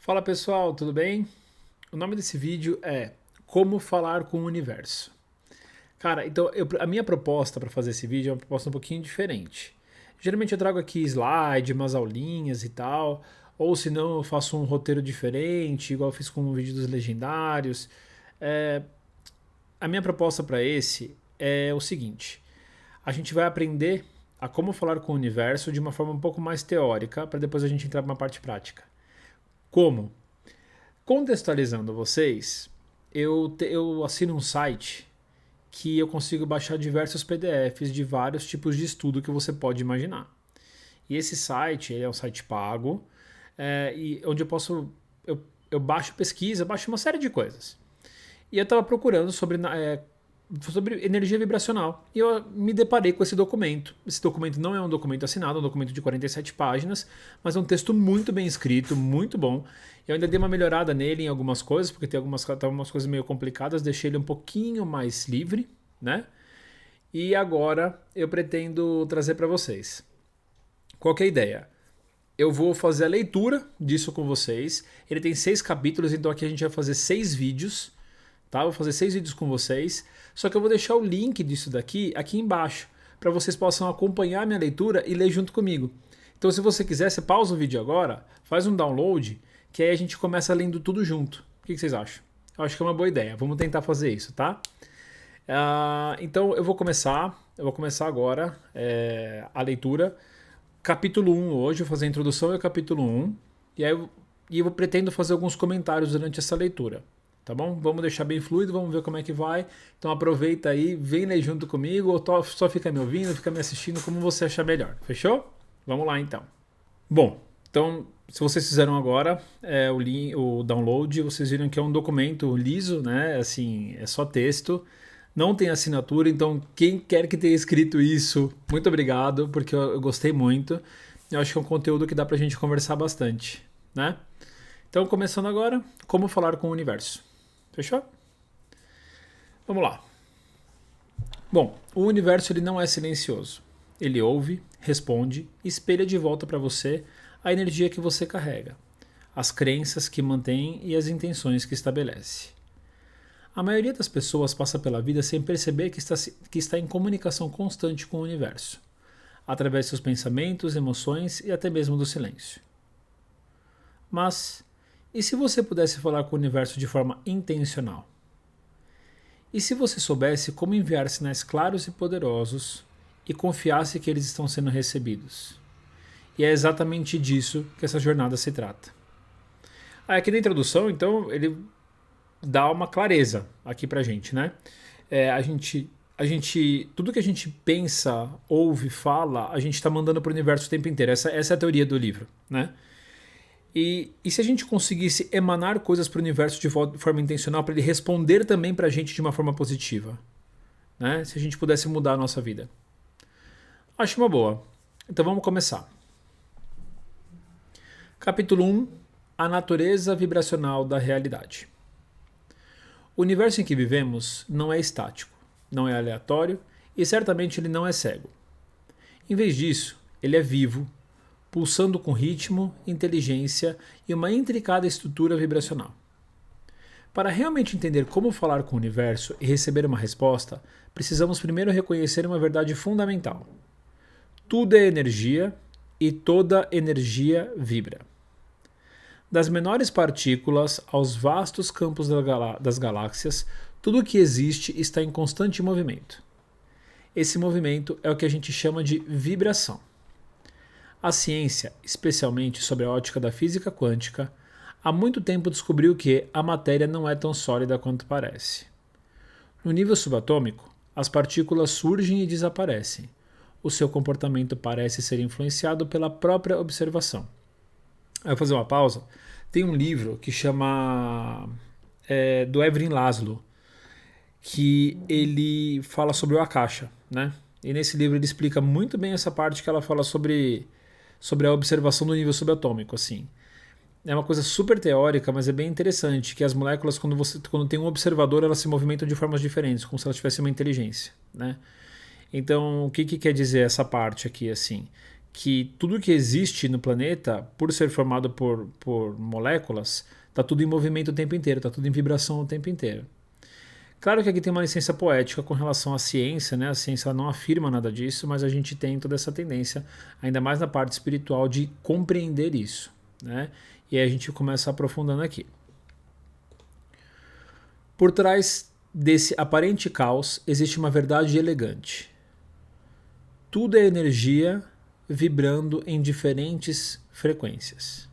Fala pessoal, tudo bem? O nome desse vídeo é Como Falar com o Universo. Cara, então a minha proposta para fazer esse vídeo é uma proposta um pouquinho diferente. Geralmente eu trago aqui slide, umas aulinhas e tal, ou se não eu faço um roteiro diferente, igual eu fiz com o vídeo dos legendários. É, a minha proposta para esse é o seguinte: a gente vai aprender a como falar com o universo de uma forma um pouco mais teórica, para depois a gente entrar numa parte prática. Como? Contextualizando vocês, eu assino um site que eu consigo baixar diversos PDFs de vários tipos de estudo que você pode imaginar. E esse site é um site pago, e onde eu baixo pesquisa, baixo uma série de coisas. E eu estava procurando sobre energia vibracional. E eu me deparei com esse documento. Esse documento não é um documento assinado, é um documento de 47 páginas, mas é um texto muito bem escrito, muito bom. Eu ainda dei uma melhorada nele em algumas coisas, porque tem algumas coisas meio complicadas, deixei ele um pouquinho mais livre, né? E agora eu pretendo trazer para vocês. Qual que é a ideia? Eu vou fazer a leitura disso com vocês. Ele tem 6 capítulos, então aqui a gente vai fazer 6 vídeos. Tá? Vou fazer 6 vídeos com vocês. Só que eu vou deixar o link disso daqui aqui embaixo, para vocês possam acompanhar a minha leitura e ler junto comigo. Então, se você quiser, você pausa o vídeo agora, faz um download, que aí a gente começa lendo tudo junto. O que vocês acham? Eu acho que é uma boa ideia. Vamos tentar fazer isso, tá? Então, eu vou começar agora a leitura. Capítulo 1 hoje, eu vou fazer a introdução e o capítulo 1. E aí eu pretendo fazer alguns comentários durante essa leitura. Tá bom? Vamos deixar bem fluido, vamos ver como é que vai. Então aproveita aí, vem ler junto comigo, ou só fica me ouvindo, fica me assistindo, como você achar melhor. Fechou? Vamos lá então. Bom, então se vocês fizeram agora o download, vocês viram que é um documento liso, né? Assim, é só texto, não tem assinatura, então quem quer que tenha escrito isso, muito obrigado, porque eu gostei muito. Eu acho que é um conteúdo que dá pra gente conversar bastante, né? Então, começando agora, como falar com o universo. Fechou? Vamos lá. Bom, o universo ele não é silencioso. Ele ouve, responde, espelha de volta para você a energia que você carrega, as crenças que mantém e as intenções que estabelece. A maioria das pessoas passa pela vida sem perceber que está em comunicação constante com o universo, através de seus pensamentos, emoções e até mesmo do silêncio. Mas, e se você pudesse falar com o universo de forma intencional? E se você soubesse como enviar sinais claros e poderosos e confiasse que eles estão sendo recebidos? E é exatamente disso que essa jornada se trata. Aqui na introdução, então, ele dá uma clareza aqui pra gente, né? Tudo que a gente pensa, ouve, fala, a gente está mandando para o universo o tempo inteiro. Essa é a teoria do livro, né? E se a gente conseguisse emanar coisas para o universo de forma intencional, para ele responder também para a gente de uma forma positiva? Né? Se a gente pudesse mudar a nossa vida. Acho uma boa. Então vamos começar. Capítulo 1. A natureza vibracional da realidade. O universo em que vivemos não é estático, não é aleatório e certamente ele não é cego. Em vez disso, ele é vivo, pulsando com ritmo, inteligência e uma intricada estrutura vibracional. Para realmente entender como falar com o universo e receber uma resposta, precisamos primeiro reconhecer uma verdade fundamental. Tudo é energia e toda energia vibra. Das menores partículas aos vastos campos das galáxias, tudo o que existe está em constante movimento. Esse movimento é o que a gente chama de vibração. A ciência, especialmente sobre a ótica da física quântica, há muito tempo descobriu que a matéria não é tão sólida quanto parece. No nível subatômico, as partículas surgem e desaparecem. O seu comportamento parece ser influenciado pela própria observação. Eu vou fazer uma pausa. Tem um livro que chama do Evelyn Laszlo, que ele fala sobre o Akasha, né? E nesse livro ele explica muito bem essa parte que ela fala sobre a observação do nível subatômico, assim. É uma coisa super teórica, mas é bem interessante, que as moléculas, quando tem um observador, elas se movimentam de formas diferentes, como se elas tivessem uma inteligência, né? Então, o que quer dizer essa parte aqui, assim? que tudo que existe no planeta, por ser formado por moléculas, está tudo em movimento o tempo inteiro, está tudo em vibração o tempo inteiro. Claro que aqui tem uma licença poética com relação à ciência, né? A ciência não afirma nada disso, mas a gente tem toda essa tendência, ainda mais na parte espiritual, de compreender isso, né? E aí a gente começa aprofundando aqui. Por trás desse aparente caos existe uma verdade elegante. Tudo é energia vibrando em diferentes frequências.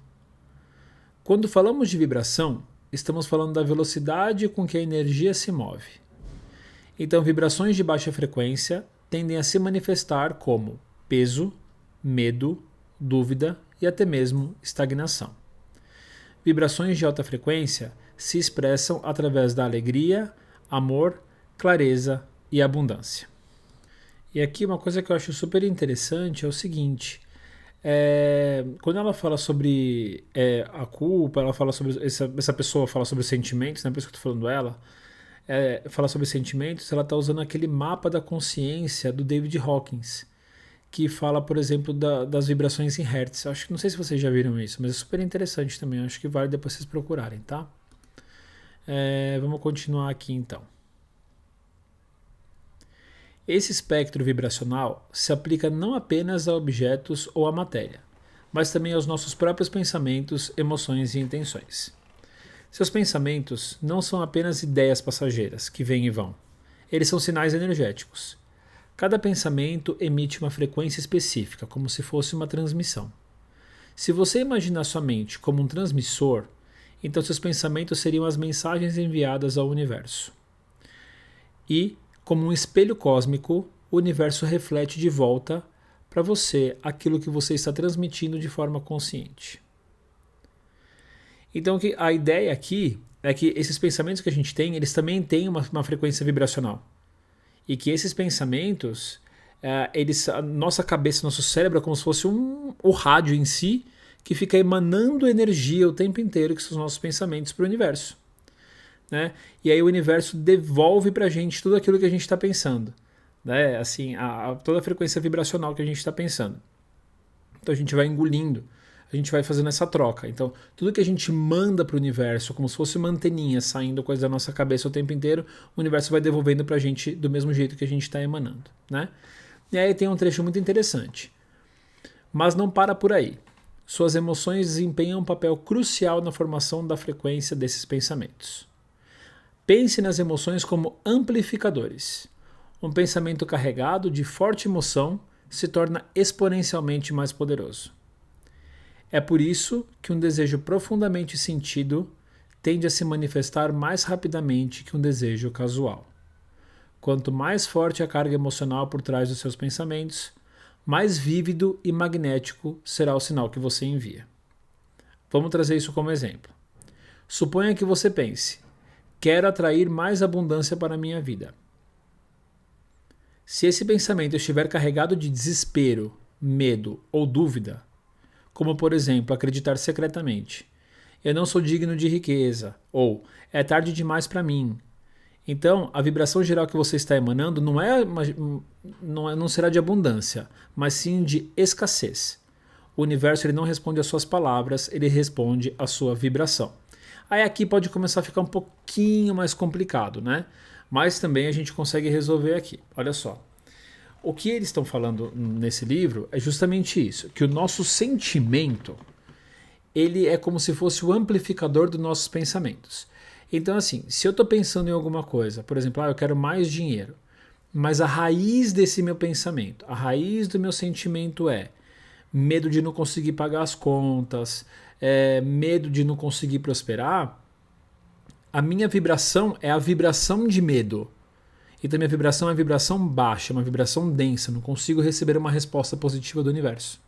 Quando falamos de vibração, estamos falando da velocidade com que a energia se move. Então, vibrações de baixa frequência tendem a se manifestar como peso, medo, dúvida e até mesmo estagnação. Vibrações de alta frequência se expressam através da alegria, amor, clareza e abundância. E aqui uma coisa que eu acho super interessante é o seguinte: quando ela fala sobre a culpa, ela fala sobre essa pessoa fala sobre os sentimentos, né? Por isso que eu estou falando ela, fala sobre sentimentos, ela está usando aquele mapa da consciência do David Hawkins, que fala, por exemplo, das vibrações em hertz. Acho que não sei se vocês já viram isso, mas é super interessante também. Acho que vale depois vocês procurarem, tá? Vamos continuar aqui então. Esse espectro vibracional se aplica não apenas a objetos ou à matéria, mas também aos nossos próprios pensamentos, emoções e intenções. Seus pensamentos não são apenas ideias passageiras que vêm e vão. Eles são sinais energéticos. Cada pensamento emite uma frequência específica, como se fosse uma transmissão. Se você imaginar sua mente como um transmissor, então seus pensamentos seriam as mensagens enviadas ao universo. E, como um espelho cósmico, o universo reflete de volta para você aquilo que você está transmitindo de forma consciente. Então a ideia aqui é que esses pensamentos que a gente tem, eles também têm uma frequência vibracional. E que esses pensamentos, nossa cabeça, nosso cérebro é como se fosse o rádio em si, que fica emanando energia o tempo inteiro, que são os nossos pensamentos, para o universo. Né? E aí o universo devolve para a gente tudo aquilo que a gente está pensando, né? Assim, toda a frequência vibracional que a gente está pensando. Então a gente vai engolindo, a gente vai fazendo essa troca. Então tudo que a gente manda para o universo, como se fosse uma anteninha saindo coisa da nossa cabeça o tempo inteiro, o universo vai devolvendo para a gente do mesmo jeito que a gente está emanando. Né? E aí tem um trecho muito interessante. Mas não para por aí. Suas emoções desempenham um papel crucial na formação da frequência desses pensamentos. Pense nas emoções como amplificadores. Um pensamento carregado de forte emoção se torna exponencialmente mais poderoso. É por isso que um desejo profundamente sentido tende a se manifestar mais rapidamente que um desejo casual. Quanto mais forte a carga emocional por trás dos seus pensamentos, mais vívido e magnético será o sinal que você envia. Vamos trazer isso como exemplo. Suponha que você pense: quero atrair mais abundância para a minha vida. Se esse pensamento estiver carregado de desespero, medo ou dúvida, como por exemplo acreditar secretamente: eu não sou digno de riqueza, ou é tarde demais para mim, então a vibração geral que você está emanando não será de abundância, mas sim de escassez. O universo ele não responde às suas palavras, ele responde à sua vibração. Aí aqui pode começar a ficar um pouquinho mais complicado, né? Mas também a gente consegue resolver aqui. Olha só. O que eles estão falando nesse livro é justamente isso, que o nosso sentimento, ele é como se fosse o amplificador dos nossos pensamentos. Então assim, se eu estou pensando em alguma coisa, por exemplo, eu quero mais dinheiro, mas a raiz desse meu pensamento, a raiz do meu sentimento é medo de não conseguir pagar as contas, medo de não conseguir prosperar, a minha vibração é a vibração de medo. Então minha vibração é uma vibração baixa, uma vibração densa, não consigo receber uma resposta positiva do universo.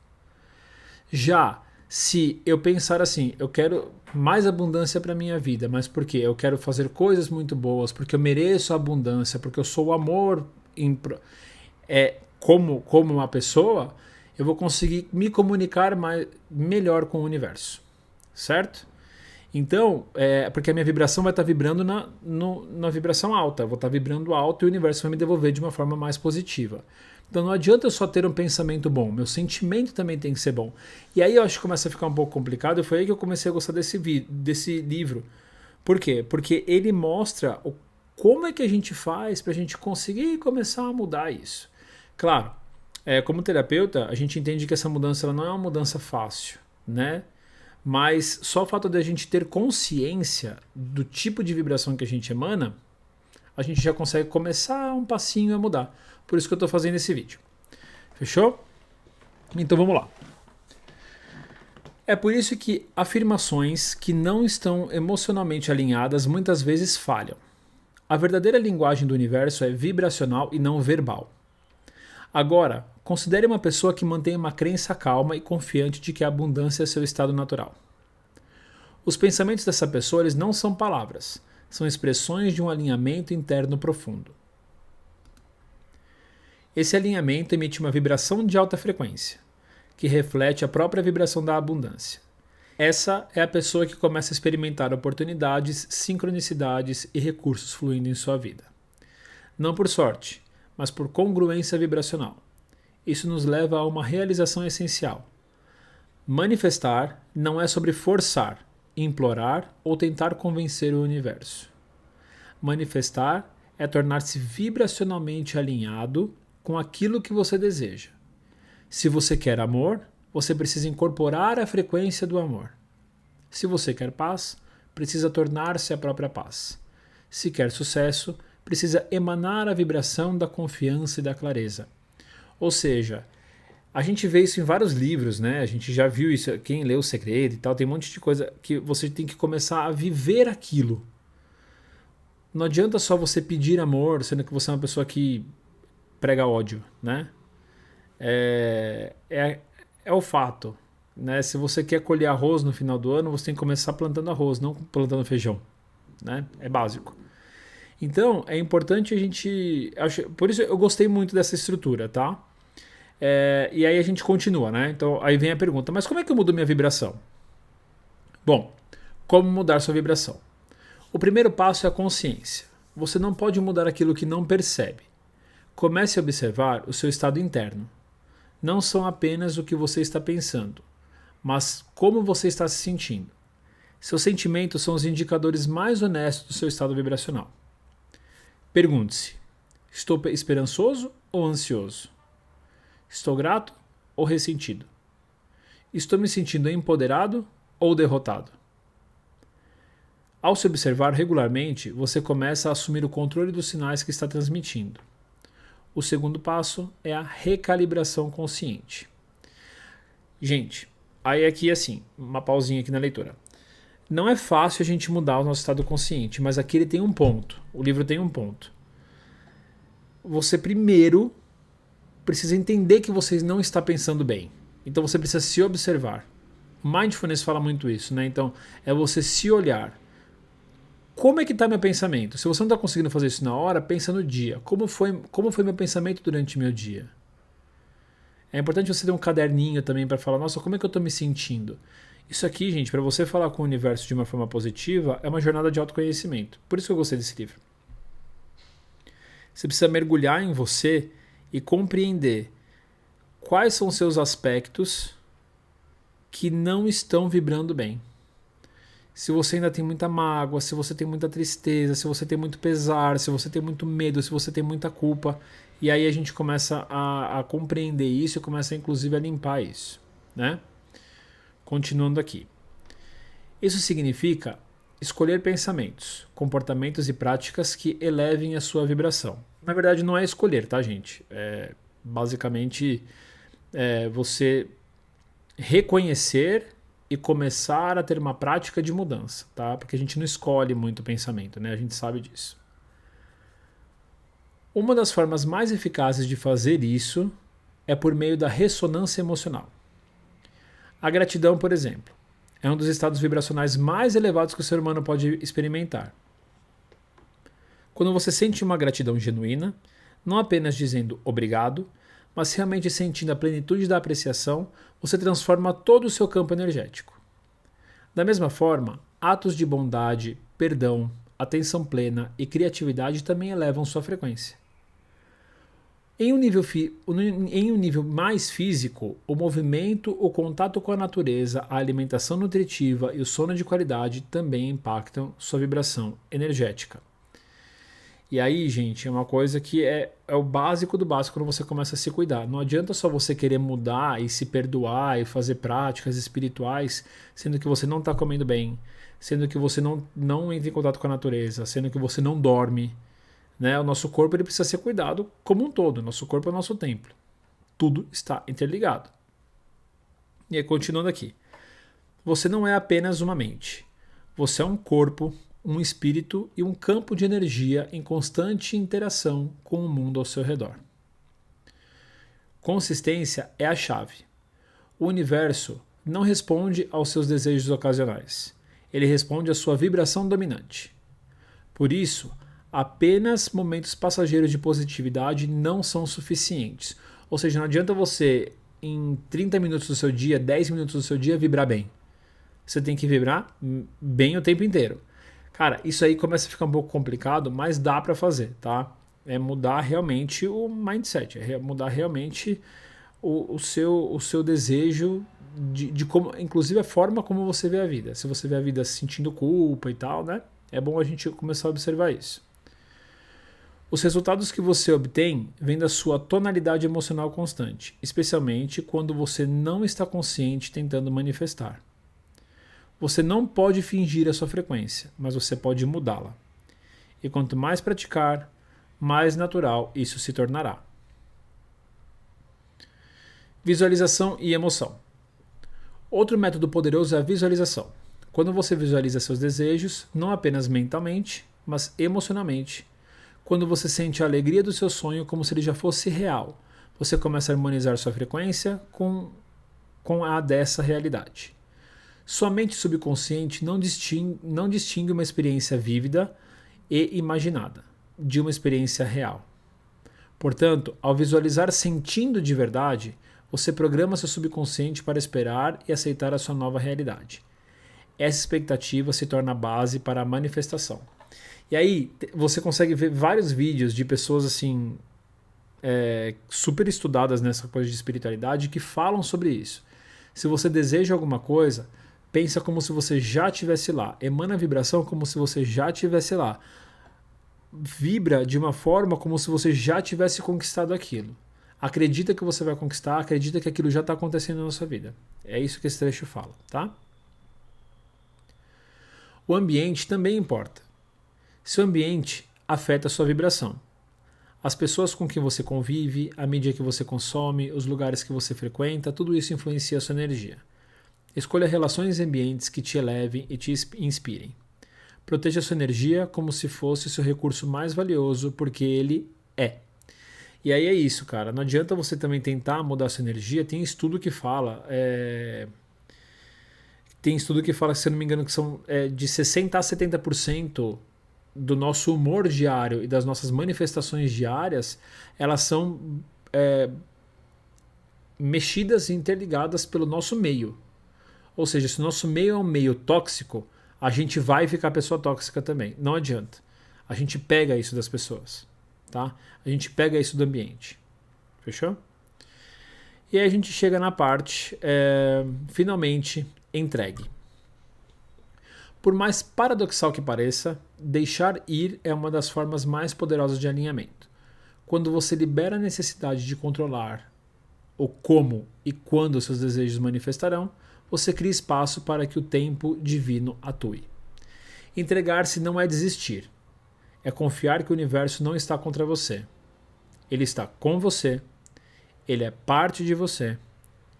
Já se eu pensar assim, eu quero mais abundância para a minha vida, mas por quê? Eu quero fazer coisas muito boas, porque eu mereço a abundância, porque eu sou o amor como uma pessoa, eu vou conseguir me comunicar melhor com o universo, certo? Então, porque a minha vibração vai estar vibrando na vibração alta, eu vou estar vibrando alto e o universo vai me devolver de uma forma mais positiva. Então não adianta eu só ter um pensamento bom, meu sentimento também tem que ser bom. E aí eu acho que começa a ficar um pouco complicado, e foi aí que eu comecei a gostar desse livro. Por quê? Porque ele mostra como é que a gente faz para a gente conseguir começar a mudar isso. Claro, como terapeuta, a gente entende que essa mudança ela não é uma mudança fácil, né? Mas só o fato de a gente ter consciência do tipo de vibração que a gente emana, a gente já consegue começar um passinho a mudar. Por isso que eu estou fazendo esse vídeo. Fechou? Então vamos lá. É por isso que afirmações que não estão emocionalmente alinhadas muitas vezes falham. A verdadeira linguagem do universo é vibracional e não verbal. Agora, considere uma pessoa que mantém uma crença calma e confiante de que a abundância é seu estado natural. Os pensamentos dessa pessoa eles não são palavras, são expressões de um alinhamento interno profundo. Esse alinhamento emite uma vibração de alta frequência, que reflete a própria vibração da abundância. Essa é a pessoa que começa a experimentar oportunidades, sincronicidades e recursos fluindo em sua vida. Não por sorte, mas por congruência vibracional. Isso nos leva a uma realização essencial. Manifestar não é sobre forçar, implorar ou tentar convencer o universo. Manifestar é tornar-se vibracionalmente alinhado com aquilo que você deseja. Se você quer amor, você precisa incorporar a frequência do amor. Se você quer paz, precisa tornar-se a própria paz. Se quer sucesso, precisa emanar a vibração da confiança e da clareza. Ou seja, a gente vê isso em vários livros, né? A gente já viu isso, quem lê O Segredo e tal, tem um monte de coisa que você tem que começar a viver aquilo. Não adianta só você pedir amor, sendo que você é uma pessoa que prega ódio, né? É o fato, né? Se você quer colher arroz no final do ano, você tem que começar plantando arroz, não plantando feijão, né? É básico. Então, é importante a gente... Por isso eu gostei muito dessa estrutura, tá? E aí a gente continua, né? Então, aí vem a pergunta, mas como é que eu mudo minha vibração? Bom, como mudar sua vibração? O primeiro passo é a consciência. Você não pode mudar aquilo que não percebe. Comece a observar o seu estado interno. Não são apenas o que você está pensando, mas como você está se sentindo. Seus sentimentos são os indicadores mais honestos do seu estado vibracional. Pergunte-se: estou esperançoso ou ansioso? Estou grato ou ressentido? Estou me sentindo empoderado ou derrotado? Ao se observar regularmente, você começa a assumir o controle dos sinais que está transmitindo. O segundo passo é a recalibração consciente. Gente, aí aqui assim, uma pausinha aqui na leitura. Não é fácil a gente mudar o nosso estado consciente, mas aqui ele tem um ponto. O livro tem um ponto. Você primeiro precisa entender que você não está pensando bem. Então você precisa se observar. Mindfulness fala muito isso, né? Então é você se olhar. Como é que está meu pensamento? Se você não está conseguindo fazer isso na hora, pensa no dia. Como foi meu pensamento durante o meu dia? É importante você ter um caderninho também para falar, nossa, como é que eu estou me sentindo? Isso aqui, gente, para você falar com o universo de uma forma positiva, é uma jornada de autoconhecimento. Por isso que eu gostei desse livro. Você precisa mergulhar em você e compreender quais são os seus aspectos que não estão vibrando bem. Se você ainda tem muita mágoa, se você tem muita tristeza, se você tem muito pesar, se você tem muito medo, se você tem muita culpa. E aí a gente começa a compreender isso e começa inclusive a limpar isso, né? Continuando aqui. Isso significa escolher pensamentos, comportamentos e práticas que elevem a sua vibração. Na verdade não é escolher, tá, gente? Basicamente você reconhecer e começar a ter uma prática de mudança, tá? Porque a gente não escolhe muito o pensamento, né? A gente sabe disso. Uma das formas mais eficazes de fazer isso é por meio da ressonância emocional. A gratidão, por exemplo, é um dos estados vibracionais mais elevados que o ser humano pode experimentar. Quando você sente uma gratidão genuína, não apenas dizendo obrigado, mas realmente sentindo a plenitude da apreciação, você transforma todo o seu campo energético. Da mesma forma, atos de bondade, perdão, atenção plena e criatividade também elevam sua frequência. Em um nível mais físico, o movimento, o contato com a natureza, a alimentação nutritiva e o sono de qualidade também impactam sua vibração energética. E aí, gente, é uma coisa que é o básico do básico quando você começa a se cuidar. Não adianta só você querer mudar e se perdoar e fazer práticas espirituais, sendo que você não está comendo bem, sendo que você não entra em contato com a natureza, sendo que você não dorme. Né? O nosso corpo ele precisa ser cuidado como um todo. Nosso corpo é o nosso templo. Tudo está interligado. E aí, continuando aqui. Você não é apenas uma mente. Você é um corpo, um espírito e um campo de energia em constante interação com o mundo ao seu redor. Consistência é a chave. O universo não responde aos seus desejos ocasionais. Ele responde à sua vibração dominante. Por isso, apenas momentos passageiros de positividade não são suficientes. Ou seja, não adianta você, em 30 minutos do seu dia, 10 minutos do seu dia, vibrar bem. Você tem que vibrar bem o tempo inteiro. Cara, isso aí começa a ficar um pouco complicado, mas dá para fazer, tá? É mudar realmente o mindset, é mudar realmente o seu desejo de como, inclusive a forma como você vê a vida. Se você vê a vida sentindo culpa e tal, né? É bom a gente começar a observar isso. Os resultados que você obtém vêm da sua tonalidade emocional constante, especialmente quando você não está consciente tentando manifestar. Você não pode fingir a sua frequência, mas você pode mudá-la. E quanto mais praticar, mais natural isso se tornará. Visualização e emoção. Outro método poderoso é a visualização. Quando você visualiza seus desejos, não apenas mentalmente, mas emocionalmente, quando você sente a alegria do seu sonho como se ele já fosse real, você começa a harmonizar sua frequência com a dessa realidade. Sua mente subconsciente não distingue uma experiência vívida e imaginada de uma experiência real. Portanto, ao visualizar sentindo de verdade, você programa seu subconsciente para esperar e aceitar a sua nova realidade. Essa expectativa se torna a base para a manifestação. E aí você consegue ver vários vídeos de pessoas assim super estudadas nessa coisa de espiritualidade que falam sobre isso. Se você deseja alguma coisa, pensa como se você já estivesse lá. Emana a vibração como se você já estivesse lá. Vibra de uma forma como se você já tivesse conquistado aquilo. Acredita que você vai conquistar, acredita que aquilo já está acontecendo na sua vida. É isso que esse trecho fala, tá? O ambiente também importa. Seu ambiente afeta a sua vibração. As pessoas com quem você convive, a mídia que você consome, os lugares que você frequenta, tudo isso influencia a sua energia. Escolha relações e ambientes que te elevem e te inspirem. Proteja sua energia como se fosse seu recurso mais valioso, porque ele é. E aí é isso, cara. Não adianta você também tentar mudar sua energia. Tem estudo que fala... Tem estudo que fala, se eu não me engano, que são de 60% a 70% do nosso humor diário e das nossas manifestações diárias, elas são mexidas e interligadas pelo nosso meio. Ou seja, se o nosso meio é um meio tóxico, a gente vai ficar pessoa tóxica também. Não adianta. A gente pega isso das pessoas. Tá? A gente pega isso do ambiente. Fechou? E aí a gente chega na parte, finalmente, entregue. Por mais paradoxal que pareça, deixar ir é uma das formas mais poderosas de alinhamento. Quando você libera a necessidade de controlar o como e quando seus desejos manifestarão, você cria espaço para que o tempo divino atue. Entregar-se não é desistir. É confiar que o universo não está contra você. Ele está com você, ele é parte de você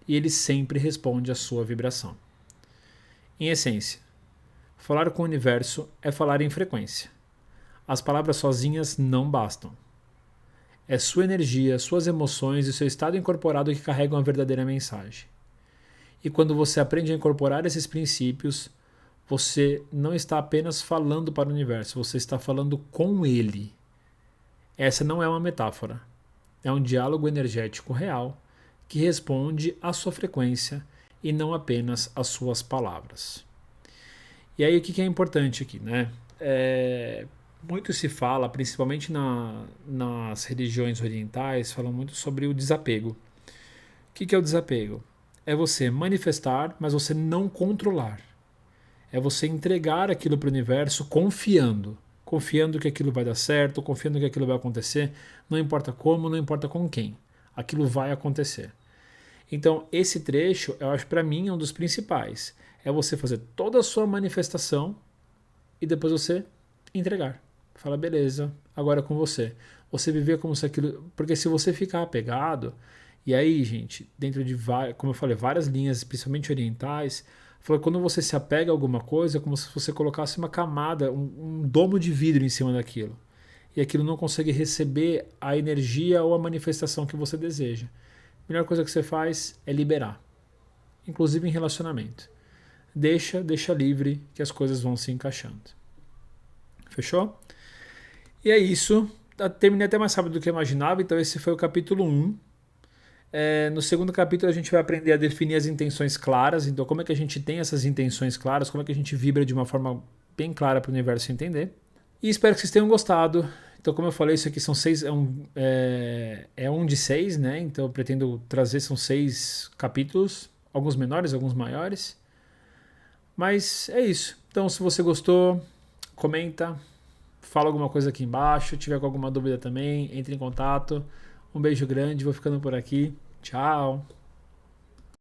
e ele sempre responde à sua vibração. Em essência, falar com o universo é falar em frequência. As palavras sozinhas não bastam. É sua energia, suas emoções e seu estado incorporado que carregam a verdadeira mensagem. E quando você aprende a incorporar esses princípios, você não está apenas falando para o universo, você está falando com ele. Essa não é uma metáfora. É um diálogo energético real que responde à sua frequência e não apenas às suas palavras. E aí o que é importante aqui, né? Muito se fala, principalmente nas religiões orientais, falam muito sobre o desapego. O que é o desapego? É você manifestar, mas você não controlar. É você entregar aquilo para o universo confiando. Confiando que aquilo vai dar certo, confiando que aquilo vai acontecer, não importa como, não importa com quem. Aquilo vai acontecer. Então, esse trecho, eu acho para mim é um dos principais. É você fazer toda a sua manifestação e depois você entregar. Fala, beleza, agora é com você. Você viver como se aquilo. Porque se você ficar apegado, e aí, gente, dentro de, como eu falei, várias linhas, principalmente orientais, foi quando você se apega a alguma coisa, é como se você colocasse uma camada, um domo de vidro em cima daquilo. E aquilo não consegue receber a energia ou a manifestação que você deseja. A melhor coisa que você faz é liberar, inclusive em relacionamento. Deixa livre que as coisas vão se encaixando. Fechou? E é isso. Terminei até mais rápido do que eu imaginava, então esse foi o capítulo 1. No segundo capítulo a gente vai aprender a definir as intenções claras, então como é que a gente tem essas intenções claras, como é que a gente vibra de uma forma bem clara para o universo entender. E espero que vocês tenham gostado. Então, como eu falei, isso aqui são 6, é um de 6, né? Então eu pretendo trazer, são 6 capítulos, alguns menores, alguns maiores. Mas é isso. Então, se você gostou, comenta, fala alguma coisa aqui embaixo. Se tiver com alguma dúvida também, entre em contato. Um beijo grande, vou ficando por aqui. Tchau!